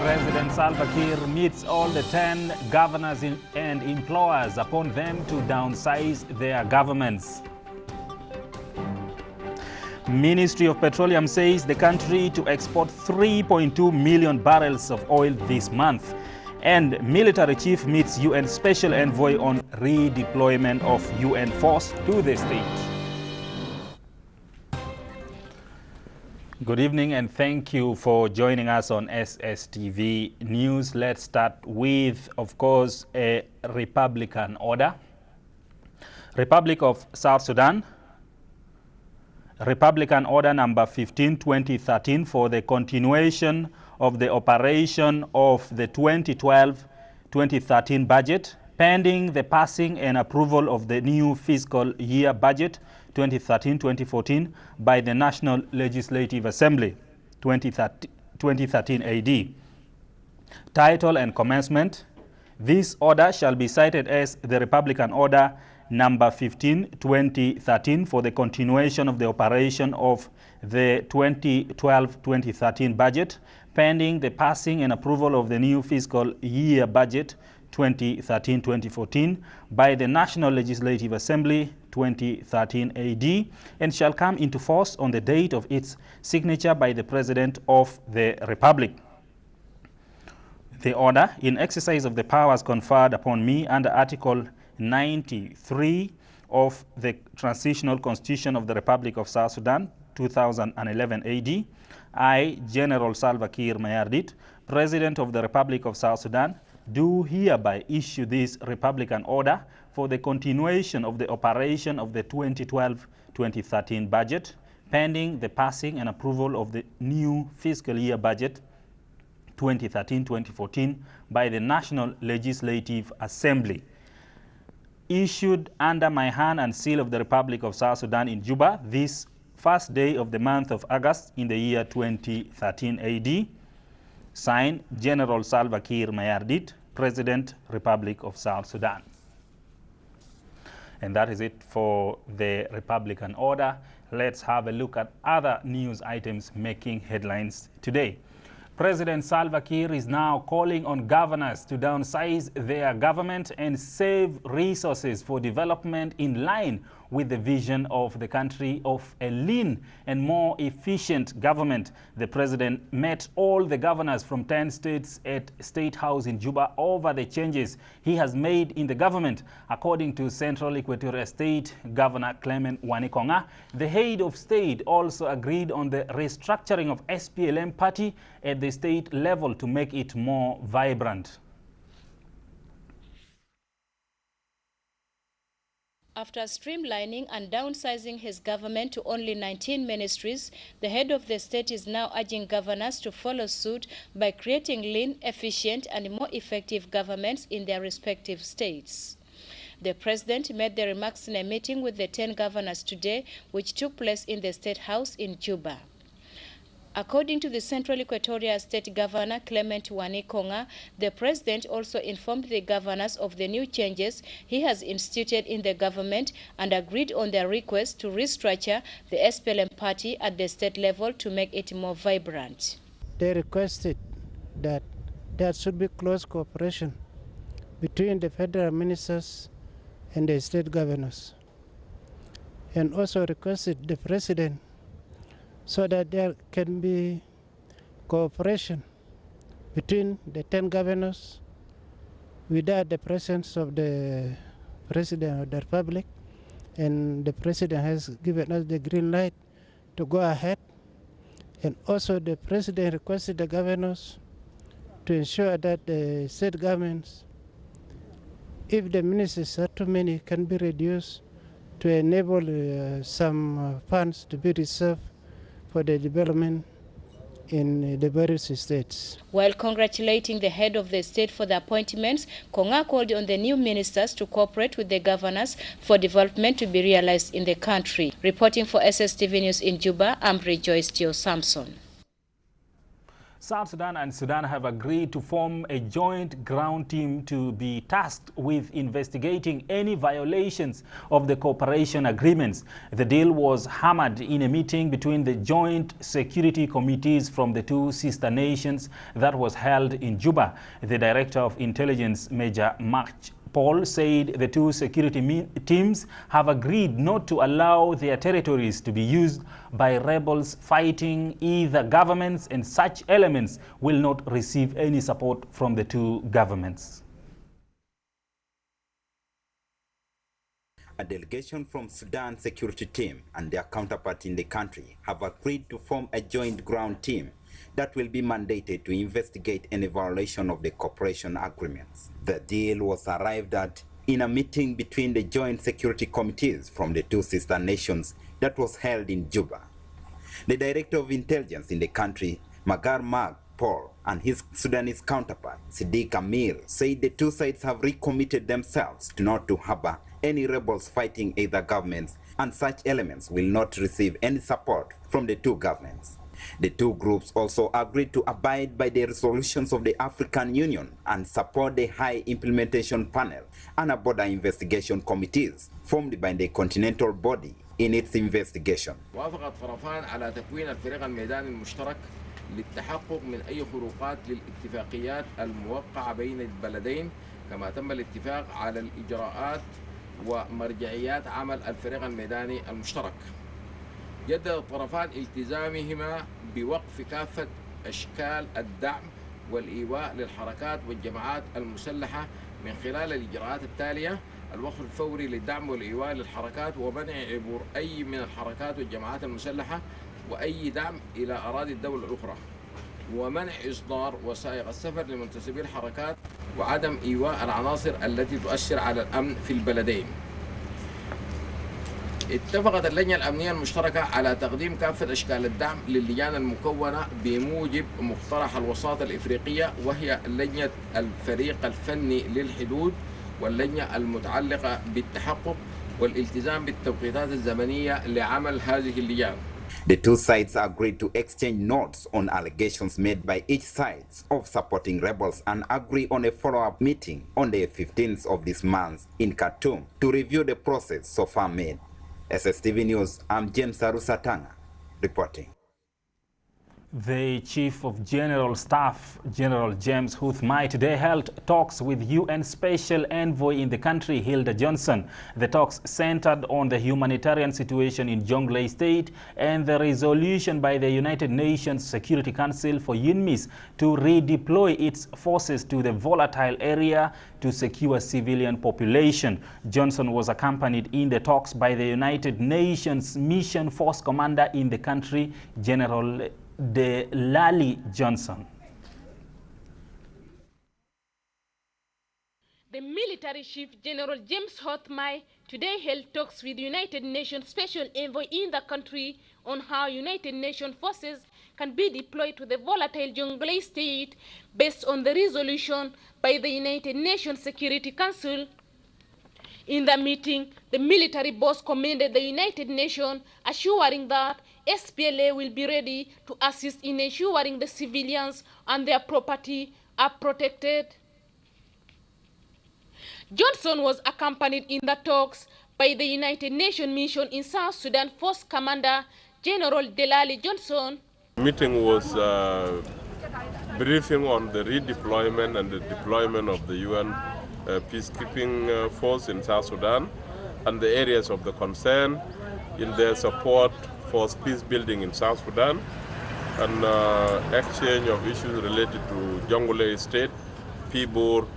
President Salva Kiir meets all the 10 governors and implores upon them to downsize their governments. Ministry of Petroleum says the country to export 3.2 million barrels of oil this month. And military chief meets UN special envoy on redeployment of UN force to the state. Good evening and thank you for joining us on SSTV News. Let's start with, of course, a Republican order. Republic of South Sudan. Republican Order number 15/2013 for the continuation of the operation of the 2012-2013 budget, pending the passing and approval of the new fiscal year budget 2013-2014 by the National Legislative Assembly 2013 AD. Title and commencement. This order shall be cited as the Republican Order number 15/2013 for the continuation of the operation of the 2012-2013 budget, pending the passing and approval of the new fiscal year budget 2013-2014 by the National Legislative Assembly 2013 AD, and shall come into force on the date of its signature by the President of the Republic. The order, in exercise of the powers conferred upon me under Article 93 of the Transitional Constitution of the Republic of South Sudan, 2011 AD, I, General Salva Kiir Mayardit, President of the Republic of South Sudan, do hereby issue this Republican Order for the continuation of the operation of the 2012-2013 budget, pending the passing and approval of the new fiscal year budget 2013-2014 by the National Legislative Assembly. Issued under my hand and seal of the Republic of South Sudan in Juba, this first day of the month of August in the year 2013 AD. Signed, General Salva Kiir Mayardit, President, Republic of South Sudan. And that is it for the Republican Order. Let's have a look at other news items making headlines today. President Salva Kiir is now calling on governors to downsize their government and save resources for development in line with the vision of the country of a lean and more efficient government. The president met all the governors from 10 states at State House in Juba over the changes he has made in the government. According to Central Equatorial State Governor Clement Wanikonga, the head of state also agreed on the restructuring of SPLM party at the state level to make it more vibrant. After streamlining and downsizing his government to only 19 ministries, the head of the state is now urging governors to follow suit by creating lean, efficient, and more effective governments in their respective states. The president made the remarks in a meeting with the 10 governors today, which took place in the State House in Juba. According to the Central Equatorial State Governor Clement Wanikonga, the president also informed the governors of the new changes he has instituted in the government and agreed on their request to restructure the SPLM party at the state level to make it more vibrant. They requested that there should be close cooperation between the federal ministers and the state governors, and also requested the president so that there can be cooperation between the 10 governors without the presence of the President of the Republic, and the President has given us the green light to go ahead. And also the President requested the governors to ensure that the state governments, if the ministries are too many, can be reduced to enable some funds to be reserved for the development in the various states. While congratulating the head of the state for the appointments, Konga called on the new ministers to cooperate with the governors for development to be realized in the country. Reporting for SSTV News in Juba, I'm Rejoice Gio Samson. South Sudan and Sudan have agreed to form a joint ground team to be tasked with investigating any violations of the cooperation agreements. The deal was hammered in a meeting between the joint security committees from the two sister nations that was held in Juba. The Director of Intelligence, Major Mark Paul, said the two security teams have agreed not to allow their territories to be used by rebels fighting either governments, and such elements will not receive any support from the two governments. A delegation from Sudan security team and their counterpart in the country have agreed to form a joint ground team that will be mandated to investigate any violation of the cooperation agreements. The deal was arrived at in a meeting between the joint security committees from the two sister nations that was held in Juba. The Director of Intelligence in the country, Mark Paul, and his Sudanese counterpart, Siddiq Amir, said the two sides have recommitted themselves to not to harbor any rebels fighting either governments, and such elements will not receive any support from the two governments. The two groups also agreed to abide by the resolutions of the African Union and support the High Implementation Panel and a border investigation committees formed by the continental body in its investigation. وافق الطرفان على تكوين الفريق الميداني المشترك للتحقق من أي خروقات للاتفاقيات الموقعة بين البلدين، كما تم الاتفاق على الإجراءات ومرجعيات عمل الفريق الميداني المشترك. جدد الطرفان التزامهما بوقف كافة أشكال الدعم والإيواء للحركات والجماعات المسلحة من خلال الإجراءات التالية: الوقف الفوري للدعم والإيواء للحركات ومنع عبور أي من الحركات والجماعات المسلحة وأي دعم إلى أراضي الدولة الأخرى، ومنع إصدار وثائق السفر لمنتسبي الحركات، وعدم إيواء العناصر التي تؤثر على الأمن في البلدين. اتفقت اللجنة الأمنية المشتركة على تقديم كافة أشكال الدعم للجان المكونة بموجب مقترح الوساطة الإفريقية، وهي لجنة الفريق الفني للحدود واللجنة المتعلقة بالتحقق والالتزام بالتوقيتات الزمنية لعمل هذه اللجان. The two sides agreed to exchange notes on allegations made by each side of supporting rebels and agree on a follow-up meeting on the 15th of this month in Khartoum to review the process so far made. SSTV News, I'm James Arusatanga reporting. The Chief of General Staff, General James Huthmai, today held talks with UN Special Envoy in the country, Hilda Johnson. The talks centered on the humanitarian situation in Jonglei State and the resolution by the United Nations Security Council for UNMISS to redeploy its forces to the volatile area to secure civilian population. Johnson was accompanied in the talks by the United Nations Mission Force Commander in the country, General De Lally Johnson. The military chief, General James Huthmai, today held talks with United Nations Special Envoy in the country on how United Nations forces can be deployed to the volatile Jonglei State based on the resolution by the United Nations Security Council. In the meeting, the military boss commended the United Nations, assuring that SPLA will be ready to assist in ensuring the civilians and their property are protected. Johnson was accompanied in the talks by the United Nations mission in South Sudan Force Commander General Delali Johnson. The meeting was briefing on the redeployment and the deployment of the UN peacekeeping force in South Sudan and the areas of the concern in their support for peace building in South Sudan, and exchange of issues related to Jonglei State, Pibor,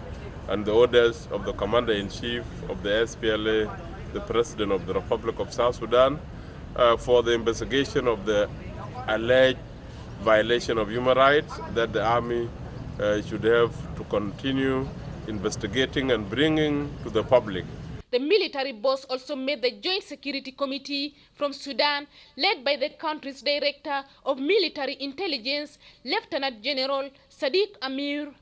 and the orders of the Commander-in-Chief of the SPLA, the President of the Republic of South Sudan, for the investigation of the alleged violation of human rights that the Army should have to continue investigating and bringing to the public. The military boss also met the Joint Security Committee from Sudan, led by the country's Director of Military Intelligence, Lieutenant General Siddiq Amir.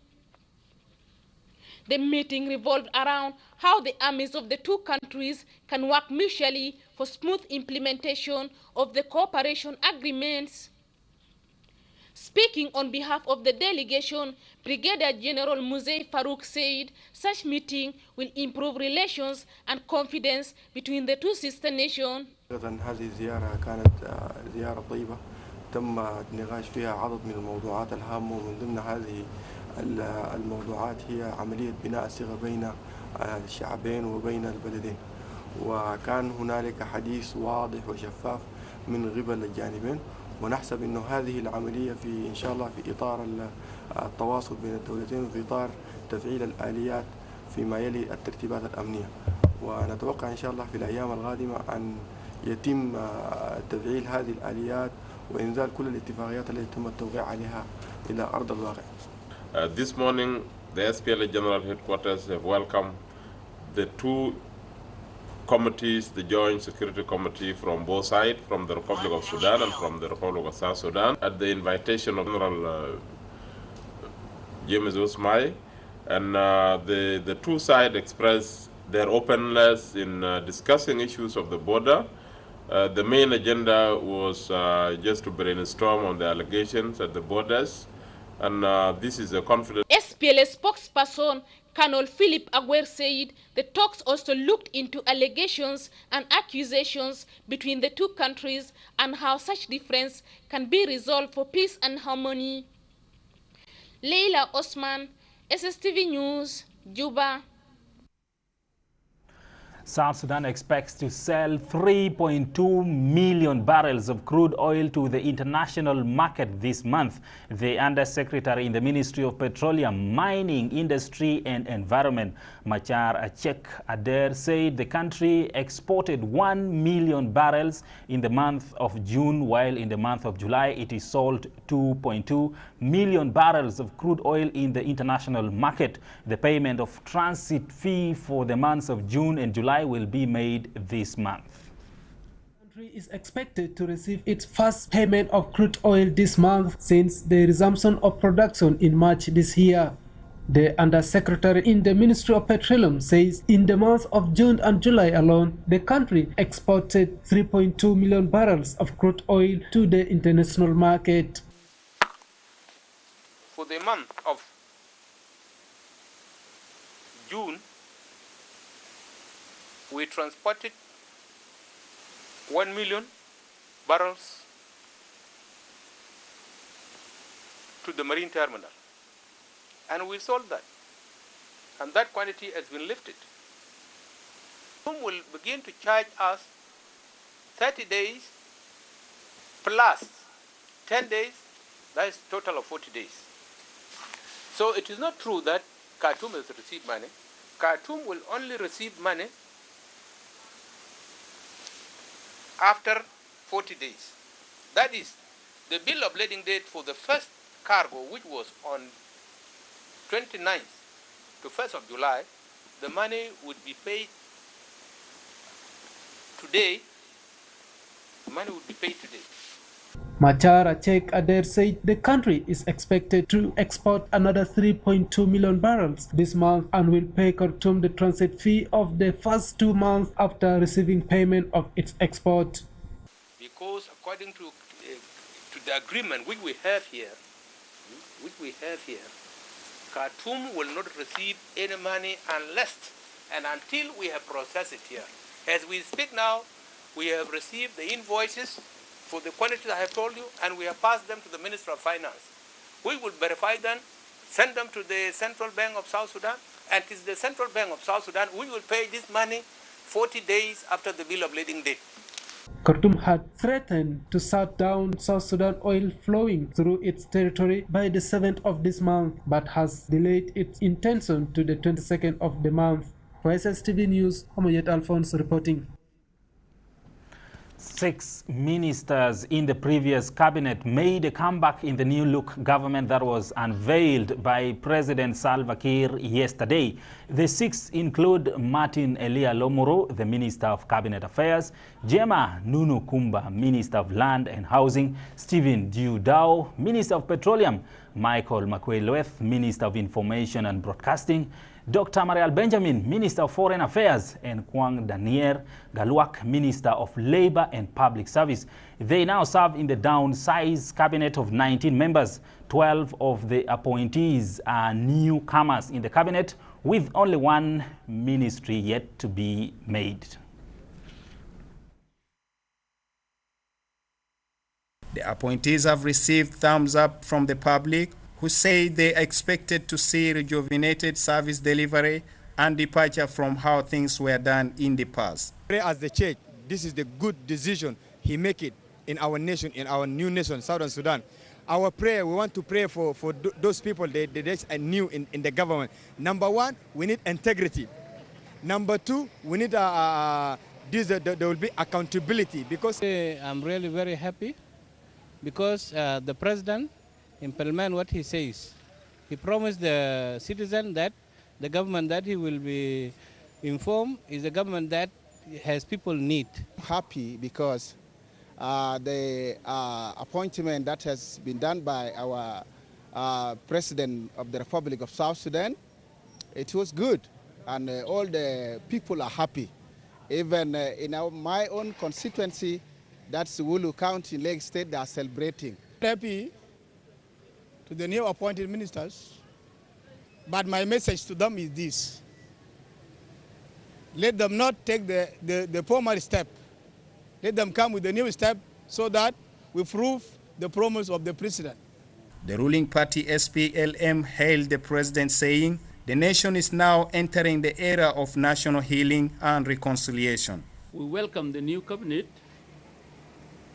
The meeting revolved around how the armies of the two countries can work mutually for smooth implementation of the cooperation agreements. Speaking on behalf of the delegation, Brigadier General Muzey Farouk said such meeting will improve relations and confidence between the two sister nations. هذه الزيارة كانت زيارة طيبة تم النقاش فيها عدد من الموضوعات الهامة، ومن ضمن هذه الموضوعات هي عملية بناء الثقة بين الشعبين وبين البلدين، وكان هنالك حديث واضح وشفاف من قبل الجانبين، ونحسب أنه هذه العملية إن شاء الله في إطار التواصل بين الدولتين وفي إطار تفعيل الآليات فيما يلي الترتيبات الأمنية، ونتوقع إن شاء الله في الأيام القادمة أن يتم تفعيل هذه الآليات وإنزال كل الاتفاقيات التي تم التوقيع عليها إلى أرض الواقع. This morning, the SPLA General Headquarters have welcomed the two committees, the Joint Security Committee from both sides, from the Republic of Sudan and from the Republic of South Sudan, at the invitation of General James Osmai. And the two sides expressed their openness in discussing issues of the border. The main agenda was just to brainstorm on the allegations at the borders, and this is a confident. SPLA spokesperson Colonel Philip Aguer said the talks also looked into allegations and accusations between the two countries and how such difference can be resolved for peace and harmony. Leila Osman, SSTV News, Juba. South Sudan expects to sell 3.2 million barrels of crude oil to the international market this month. The Undersecretary in the Ministry of Petroleum, Mining, Industry and Environment, Machar Achek Adair, said the country exported 1 million barrels in the month of June, while in the month of July it is sold 2.2 million barrels of crude oil in the international market. The payment of transit fee for the months of June and July will be made this month. The country is expected to receive its first payment of crude oil this month since the resumption of production in March this year. The Undersecretary in the Ministry of Petroleum says in the months of June and July alone, the country exported 3.2 million barrels of crude oil to the international market. For the month of June, we transported 1 million barrels to the marine terminal, and we sold that, and that quantity has been lifted. Whom will begin to charge us 30 days plus 10 days, that is a total of 40 days. So it is not true that Khartoum has received money. Khartoum will only receive money after 40 days. That is, the bill of lading date for the first cargo, which was on 29th to 1st of July, the money would be paid today. The money would be paid today. Machar Achek Adair said the country is expected to export another 3.2 million barrels this month and will pay Khartoum the transit fee of the first 2 months after receiving payment of its export. Because according to the agreement which we have here, Khartoum will not receive any money unless and until we have processed it here. As we speak now, we have received the invoices for the quantities I have told you, and we have passed them to the Minister of Finance. We will verify them, send them to the Central Bank of South Sudan, and it is the Central Bank of South Sudan we will pay this money 40 days after the bill of lading date. Khartoum had threatened to shut down South Sudan oil flowing through its territory by the 7th of this month, but has delayed its intention to the 22nd of the month. For SSTV News, Homoyet Alphonse reporting. 6 ministers in the previous cabinet made a comeback in the new look government that was unveiled by President Salva Kiir yesterday. The 6 include Martin Elia Lomuro, the Minister of Cabinet Affairs, Jema Nunu Kumba, Minister of Land and Housing, Stephen Diudao, Minister of Petroleum, Michael Makwelweth, Minister of Information and Broadcasting, Dr. Marial Benjamin, Minister of Foreign Affairs, and Kwang Daniel Galuak, Minister of Labor and Public Service. They now serve in the downsized cabinet of 19 members. 12 of the appointees are newcomers in the cabinet, with only one ministry yet to be made. The appointees have received thumbs up from the public, who say they expected to see rejuvenated service delivery and departure from how things were done in the past. As the church, this is the good decision he make it in our nation, in our new nation, Southern Sudan. Our prayer, we want to pray for those people that are new in the government. Number one, we need integrity. Number two, we need there will be accountability, because I'm really very happy because the president implement what he says. He promised the citizen that the government that he will be informed is a government that has people need. Happy because the appointment that has been done by our President of the Republic of South Sudan, it was good, and all the people are happy. Even in my own constituency, that's Wulu County, Lake State, they are celebrating. Happy to the new appointed ministers, but my message to them is this: let them not take the former step. Let them come with the new step so that we prove the promise of the president. The ruling party SPLM hailed the president, saying the nation is now entering the era of national healing and reconciliation. We welcome the new cabinet,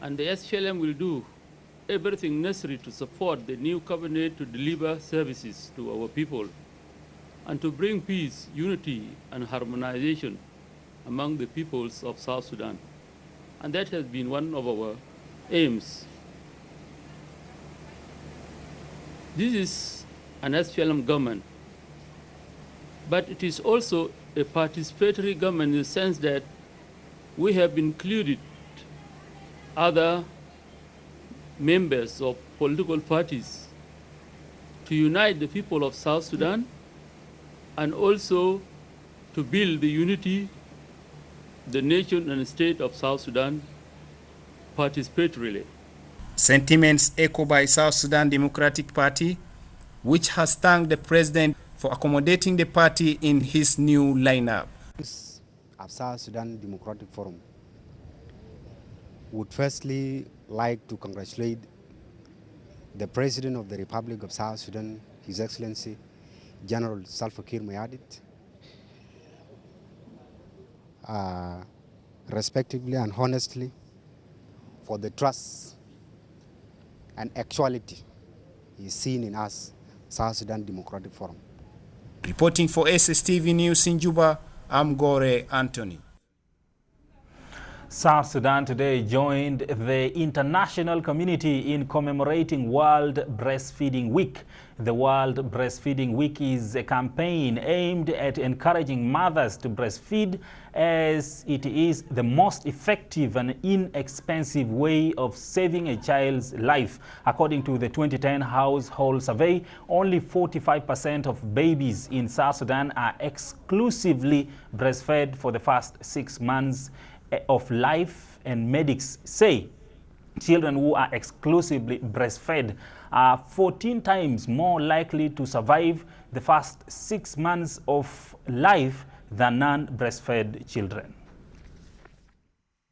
and the SPLM will do everything necessary to support the new cabinet to deliver services to our people and to bring peace, unity, and harmonization among the peoples of South Sudan. And that has been one of our aims. This is an SPLM government, but it is also a participatory government in the sense that we have included other members of political parties to unite the people of South Sudan and also to build the unity, the nation and state of South Sudan participatorily. Sentiments echoed by South Sudan Democratic Party, which has thanked the president for accommodating the party in his new lineup. Of South Sudan Democratic Forum would firstly like to congratulate the President of the Republic of South Sudan, His Excellency General Kiir Mayardit, respectively and honestly, for the trust and actuality is seen in us, South Sudan Democratic Forum. Reporting for SSTV News in Juba, I'm Gore Anthony. South Sudan today joined the international community in commemorating World Breastfeeding Week. The World Breastfeeding Week is a campaign aimed at encouraging mothers to breastfeed, as it is the most effective and inexpensive way of saving a child's life. According to the 2010 household survey, only 45% of babies in South Sudan are exclusively breastfed for the first 6 months of life, and medics say children who are exclusively breastfed are 14 times more likely to survive the first 6 months of life than non-breastfed children.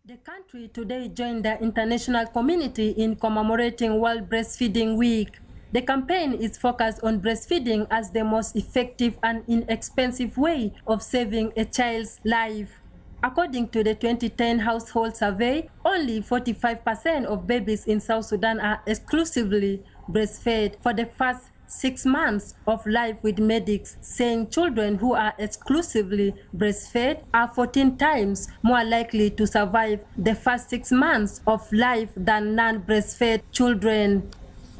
The country today joined the international community in commemorating World Breastfeeding Week. The campaign is focused on breastfeeding as the most effective and inexpensive way of saving a child's life. According to the 2010 household survey, only 45% of babies in South Sudan are exclusively breastfed for the first 6 months of life, with medics saying children who are exclusively breastfed are 14 times more likely to survive the first 6 months of life than non-breastfed children.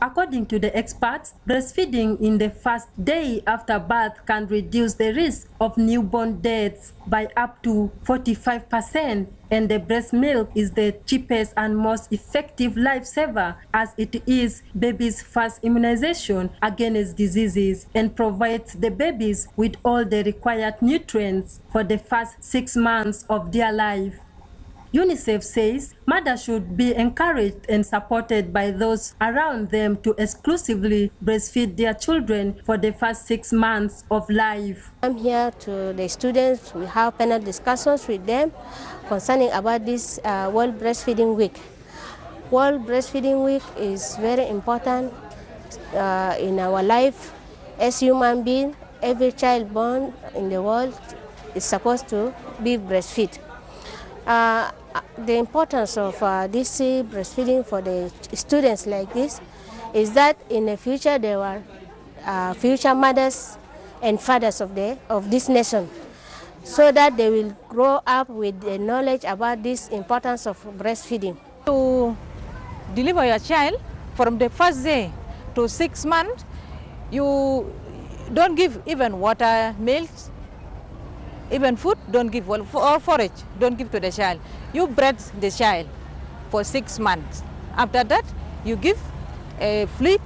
According to the experts, breastfeeding in the first day after birth can reduce the risk of newborn deaths by up to 45%, and the breast milk is the cheapest and most effective lifesaver, as it is baby's first immunization against diseases and provides the babies with all the required nutrients for the first 6 months of their life. UNICEF says mothers should be encouraged and supported by those around them to exclusively breastfeed their children for the first 6 months of life. I'm here to the students. We have panel discussions with them concerning about this World Breastfeeding Week. World Breastfeeding Week is very important in our life as human beings. Every child born in the world is supposed to be breastfed. The importance of this breastfeeding for the students like this is that in the future there were future mothers and fathers of this nation, so that they will grow up with the knowledge about this importance of breastfeeding. To deliver your child from the first day to 6 months, you don't give even water, milk, even food, don't give, or forage, don't give to the child. You breast the child for 6 months. After that, you give fluid,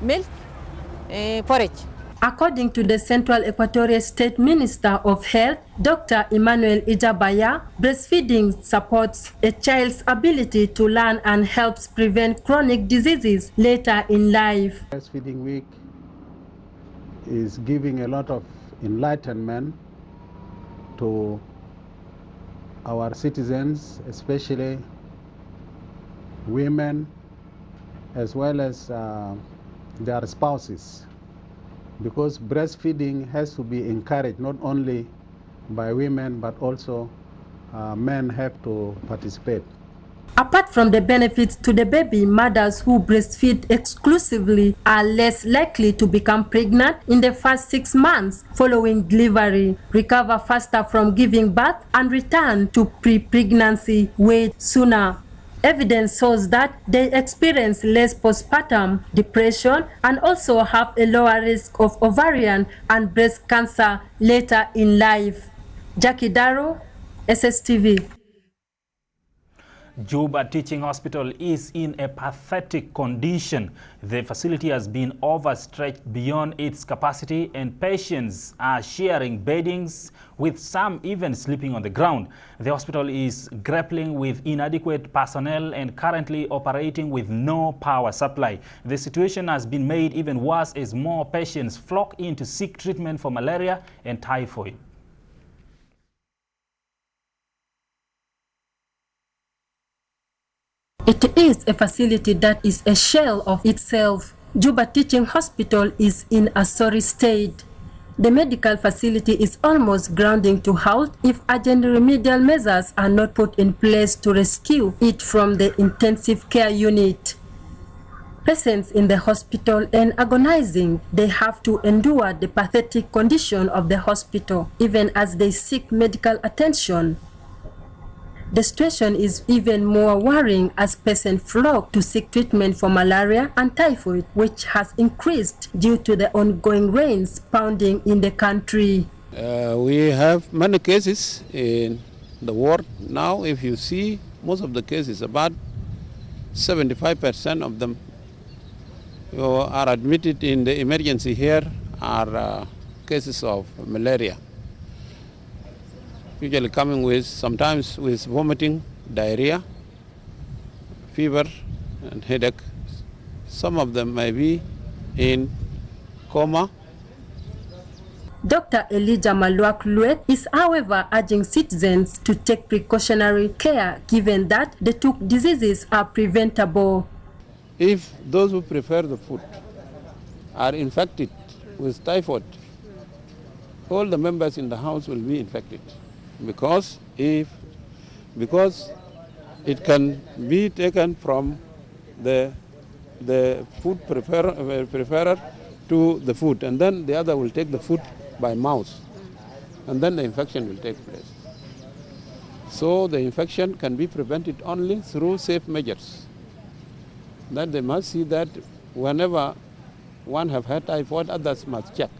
milk, forage. According to the Central Equatorial State Minister of Health, Dr. Emmanuel Ijabaya, breastfeeding supports a child's ability to learn and helps prevent chronic diseases later in life. Breastfeeding Week is giving a lot of enlightenment to our citizens, especially women, as well as their spouses, because breastfeeding has to be encouraged not only by women but also men have to participate. Apart from the benefits to the baby, mothers who breastfeed exclusively are less likely to become pregnant in the first 6 months following delivery, recover faster from giving birth, and return to pre-pregnancy weight sooner. Evidence shows that they experience less postpartum depression and also have a lower risk of ovarian and breast cancer later in life. Jackie Darrow, SSTV. Juba Teaching Hospital is in a pathetic condition. The facility has been overstretched beyond its capacity, and patients are sharing beddings, with some even sleeping on the ground. The hospital is grappling with inadequate personnel and currently operating with no power supply. The situation has been made even worse as more patients flock in to seek treatment for malaria and typhoid. It is a facility that is a shell of itself. Juba Teaching Hospital is in a sorry state. The medical facility is almost grounding to halt if urgent remedial measures are not put in place to rescue it from the intensive care unit. Patients in the hospital are agonizing. They have to endure the pathetic condition of the hospital even as they seek medical attention. The situation is even more worrying as patients flock to seek treatment for malaria and typhoid, which has increased due to the ongoing rains pounding in the country. We have many cases in the ward now. If you see, most of the cases, about 75% of them who are admitted in the emergency here are cases of malaria. Usually coming with, sometimes with vomiting, diarrhea, fever, and headache. Some of them may be in coma. Dr. Elijah Maluak-Luet is, however, urging citizens to take precautionary care given that the two diseases are preventable. If those who prefer the food are infected with typhoid, all the members in the house will be infected. Because it can be taken from the food preparer to the food, and then the other will take the food by mouth, and then the infection will take place. So the infection can be prevented only through safe measures. That they must see that whenever one have had typhoid, others must check.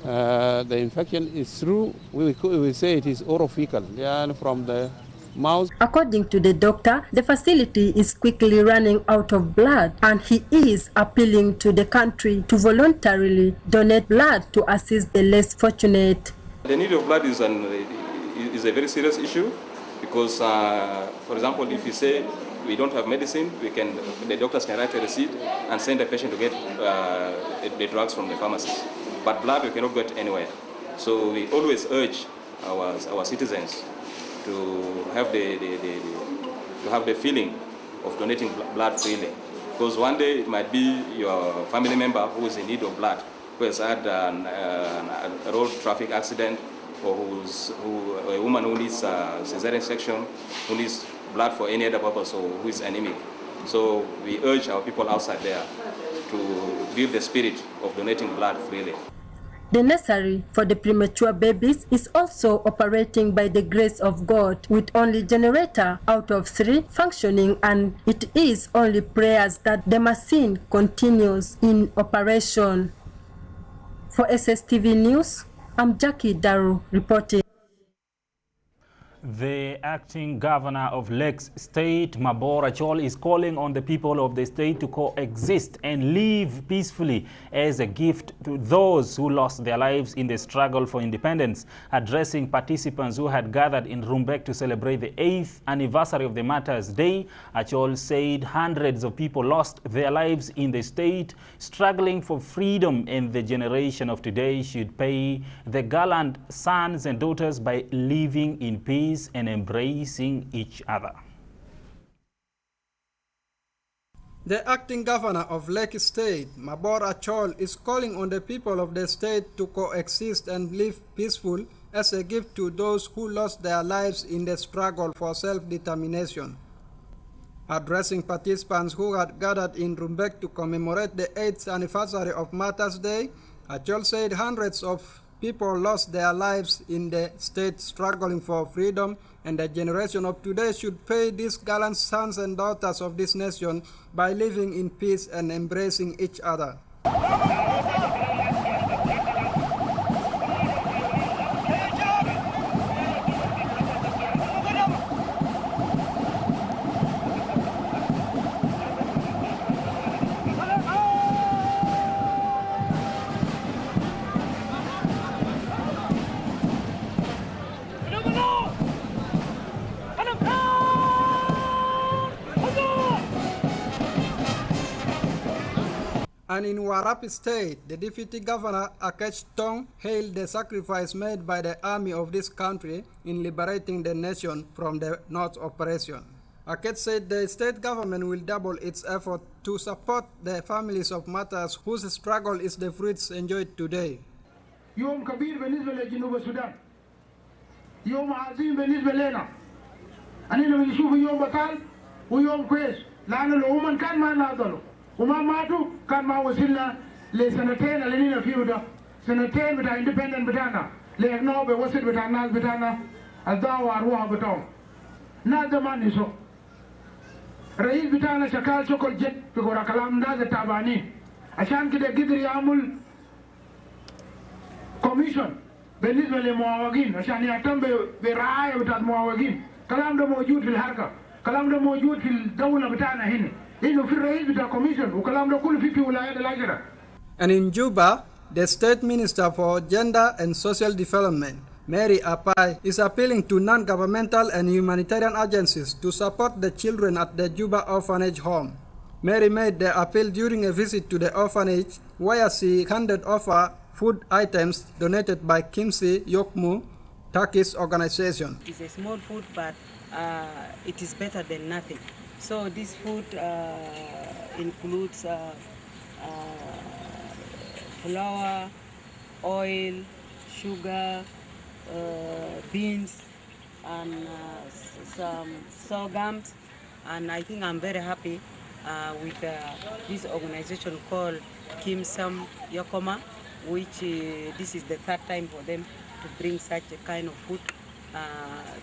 The infection is through, we say it is orophycal, from the mouth. According to the doctor, the facility is quickly running out of blood, and he is appealing to the country to voluntarily donate blood to assist the less fortunate. The need of blood is a very serious issue because, for example, if you say we don't have medicine, the doctors can write a receipt and send the patient to get the drugs from the pharmacist. But blood we cannot get anywhere. So we always urge our citizens to have the feeling of donating blood freely, because one day it might be your family member who is in need of blood, who has had a road traffic accident, or a woman who needs cesarean section, who needs blood for any other purpose, or who is anemic. So we urge our people outside there to build the spirit of donating blood freely. The nursery for the premature babies is also operating by the grace of God, with only generator out of 3 functioning, and it is only prayers that the machine continues in operation. For SSTV News, I'm Jackie Daru reporting. The acting governor of Lakes State, Mabor Achol, is calling on the people of the state to coexist and live peacefully as a gift to those who lost their lives in the struggle for independence. Addressing participants who had gathered in Rumbek to celebrate the 8th anniversary of the Martyrs' Day, Achol said hundreds of people lost their lives in the state struggling for freedom, and the generation of today should pay the gallant sons and daughters by living in peace and embracing each other. The acting governor of Lake State, Mabor Achol, is calling on the people of the state to coexist and live peaceful as a gift to those who lost their lives in the struggle for self-determination. Addressing participants who had gathered in Rumbek to commemorate the 8th anniversary of Martyrs' Day, Achol said hundreds of people lost their lives in the state struggling for freedom, and the generation of today should pay these gallant sons and daughters of this nation by living in peace and embracing each other. And in Warrap State, the Deputy Governor Akech Tong hailed the sacrifice made by the army of this country in liberating the nation from the North oppression. Akech said the state government will double its effort to support the families of martyrs whose struggle is the fruits enjoyed today. يوم كبير بالنسبة لجنوب السودان، يوم عظيم بالنسبة لنا. أنا بنشوف يوم بطال ويوم كويس، لأن الأمم كان ما ناضلوا وما ماتوا، كان ما وصلنا لسنتين اللي لنا فيه ده، سنتين بتاع independent بتاعنا، لأنه بوصل بتاع الناس بتاعنا الدعوة أروح بتاعهم. ناس زمان يسوع. رئيس بتاعنا شكال شكل جد في قرى كلام ناس التعبانين، عشان كده قدر يعمل كوميشن بالنسبه للمعوقين عشان يهتم برعايه بتاع المعوقين. الكلام ده موجود في الحركه، الكلام ده موجود في الدوله بتاعنا هنا، انه في الرئيس بتاع كوميشن، والكلام ده كله في ولايات العشره. And in Juba, the State Minister for Gender and Social Development, Mary Apai, is appealing to non-governmental and humanitarian agencies to support the children at the Juba Orphanage Home. Mary made the appeal during a visit to the orphanage, where she handed over food items donated by Kimsi Yokmu, Turkish organization. It's a small food, but it is better than nothing. So this food includes flour, oil, sugar, beans, and some sorghums. And I think I'm very happy with this organization called Kimsam Yokoma, which this is the third time for them to bring such a kind of food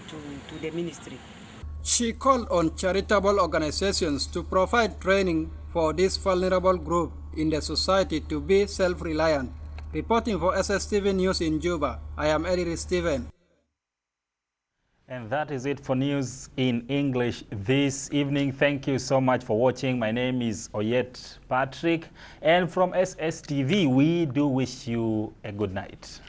to the ministry. She called on charitable organizations to provide training for this vulnerable group in the society to be self-reliant. Reporting for SSTV News in Juba, I am Eddie Steven. And that is it for news in English this evening. Thank you so much for watching. My name is Oyet Patrick. And from SSTV, we do wish you a good night.